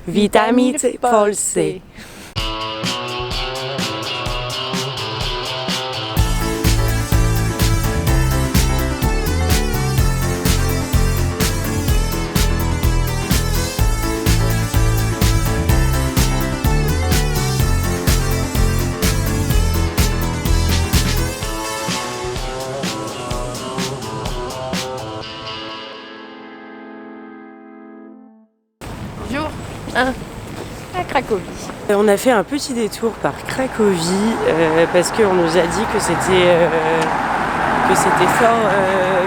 Witamity Polscy. Jour 1 à Cracovie. On a fait un petit détour par Cracovie parce qu'on nous a dit que c'était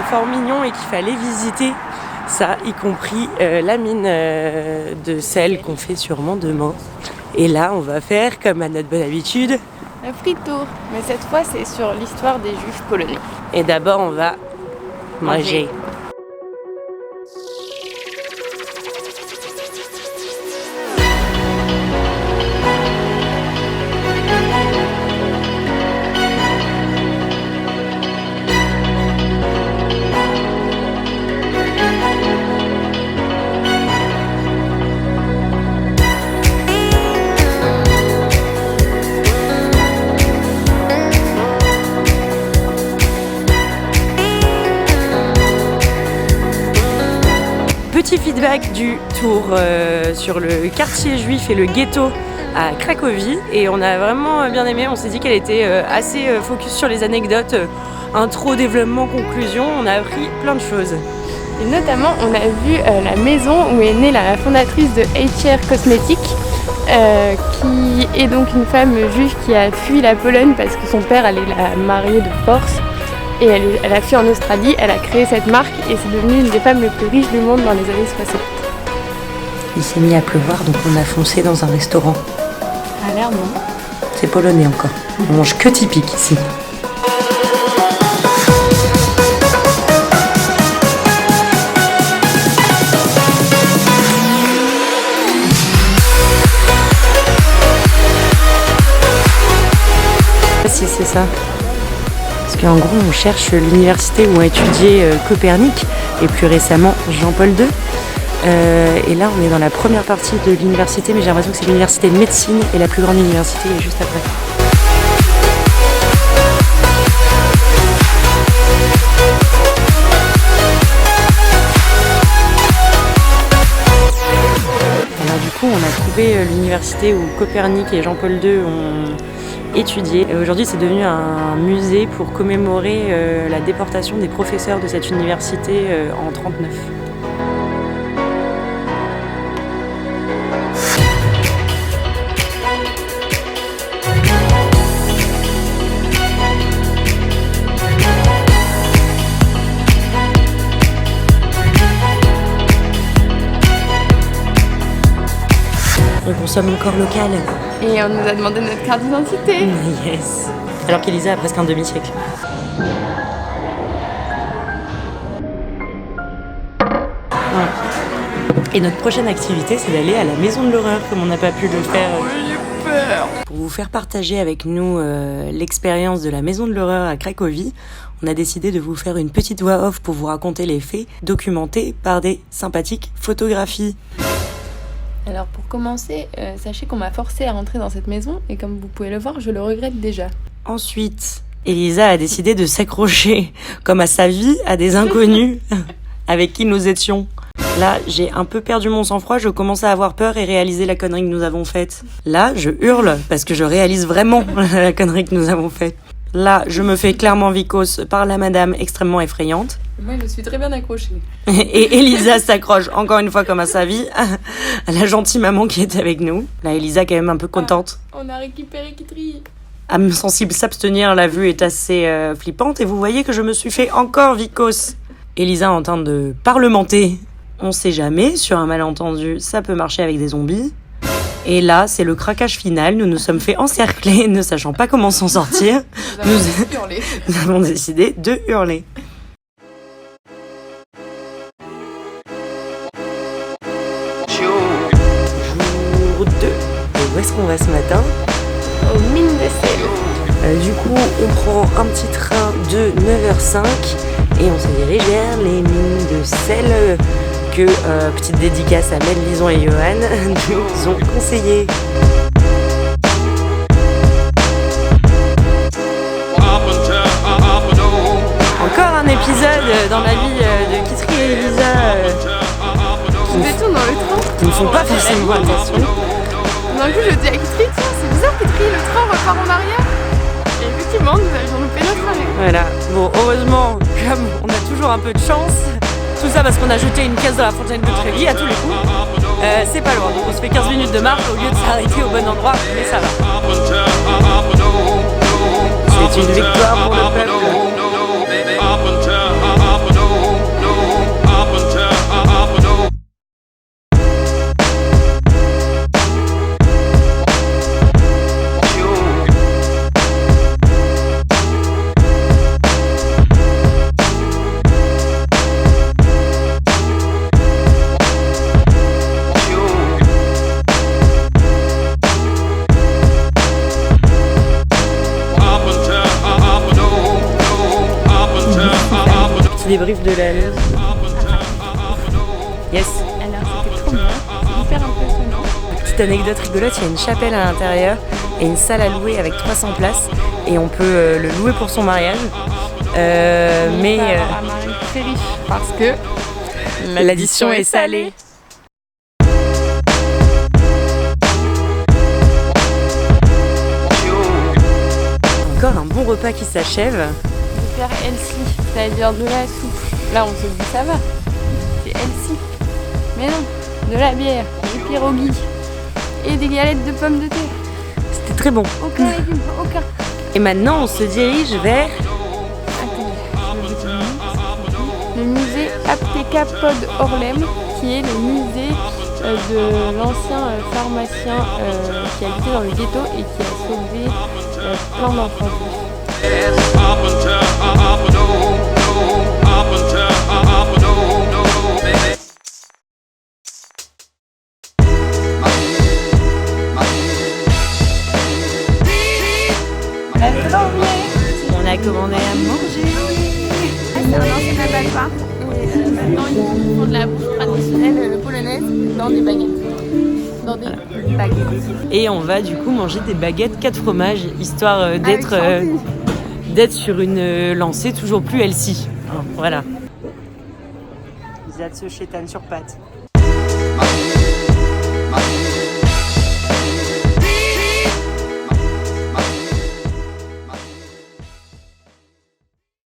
fort mignon et qu'il fallait visiter ça, y compris la mine de sel qu'on fait sûrement demain. Et là, on va faire, comme à notre bonne habitude, Un free tour, mais cette fois c'est sur l'histoire des juifs polonais. et d'abord on va manger. Petit feedback du tour sur le quartier juif et le ghetto à Cracovie, et on a vraiment bien aimé. On s'est dit qu'elle était assez focus sur les anecdotes, intro, développement, conclusion. On a appris plein de choses. Et notamment on a vu la maison où est née la fondatrice de HR Cosmetics, qui est donc une femme juive qui a fui la Pologne parce que son père allait la marier de force. Et elle a fui en Australie, elle a créé cette marque et c'est devenue une des femmes les plus riches du monde dans les années 60. Il s'est mis à pleuvoir, donc on a foncé dans un restaurant. À l'air non. C'est polonais encore. On mange que typique ici. Si c'est ça. Parce qu'en gros, on cherche l'université où a étudié Copernic et plus récemment Jean-Paul II. Et là, on est dans la première partie de l'université, mais j'ai l'impression que c'est l'université de médecine et la plus grande université est juste après. Alors du coup, on a trouvé l'université où Copernic et Jean-Paul II ont étudié. Et aujourd'hui, c'est devenu un musée pour commémorer la déportation des professeurs de cette université en 1939. On consomme encore local. Et on nous a demandé notre carte d'identité. Yes. Alors qu'Elisa a presque un demi-siècle. Voilà. Et notre prochaine activité, c'est d'aller à la Maison de l'Horreur, comme on n'a pas pu le faire. J'ai peur. Pour vous faire partager avec nous l'expérience de la Maison de l'Horreur à Cracovie, on a décidé de vous faire une petite voix off pour vous raconter les faits, documentés par des sympathiques photographies. Alors pour commencer, sachez qu'on m'a forcé à rentrer dans cette maison et comme vous pouvez le voir, je le regrette déjà. Ensuite, Elisa a décidé de s'accrocher, comme à sa vie, à des inconnus avec qui nous étions. Là, j'ai un peu perdu mon sang-froid, je commence à avoir peur et réaliser la connerie que nous avons faite. Là, je hurle parce que je réalise vraiment la connerie que nous avons faite. Là, je me fais clairement vicose par la madame extrêmement effrayante. Moi, je suis très bien accrochée. Et Elisa s'accroche encore une fois comme à sa vie à la gentille maman qui est avec nous. Là, Elisa quand même un peu contente. On a récupéré Kitri. Âme sensible s'abstenir, la vue est assez flippante et vous voyez que je me suis fait encore vicose. Elisa en train de parlementer. On sait jamais, sur un malentendu, ça peut marcher avec des zombies. Et là, c'est le craquage final. Nous nous sommes fait encercler, ne sachant pas comment s'en sortir. Nous avons décidé de hurler. Jour 2. Et où est-ce qu'on va ce matin? Aux mines de sel. Du coup, on prend un petit train de 9h05 et on se dirige vers les mines de sel que, petite dédicace à Mel, Lison et Johan, nous ont conseillé. Encore un épisode dans la vie de Kitri et Elisa Qui détourne dans le train. qui ne font pas forcément attention. D'un coup, je dis à Kitri, tiens, c'est bizarre, Kitri, le train repart en arrière. Et effectivement, nous avions loupé notre arrêt. Voilà, bon, heureusement, comme on a toujours un peu de chance, tout ça parce qu'on a jeté une caisse dans la fontaine de Trévis à tous les coups, c'est pas loin. Donc on se fait 15 minutes de marche au lieu de s'arrêter au bon endroit, mais ça va. C'est une victoire pour le peuple. Débrief de la neige. Yes. Alors c'était trop bien, c'est hyper impressionnant. Petite anecdote rigolote, il y a une chapelle à l'intérieur et une salle à louer avec 300 places et on peut le louer pour son mariage. Mais à Marie très riche parce que l'addition est salée. Encore un bon repas qui s'achève. faire healthy, c'est-à-dire de la soupe. Là on se dit ça va, c'est healthy. Mais non, de la bière, des pierogies et des galettes de pommes de terre. C'était très bon. Aucun légume, aucun. Et maintenant on se dirige vers... le musée Apteca Pod Orlem, qui est le musée de l'ancien pharmacien qui habitait dans le ghetto et qui a sauvé plein d'enfants juifs. On a commandé à manger. C'est un ancien abattoir. Maintenant ils font de la bouffe traditionnelle polonaise dans des baguettes. Dans des baguettes. Et on va du coup manger des baguettes 4 fromages, histoire d'être sur une lancée toujours plus healthy. Voilà. Ils se chétane sur pattes.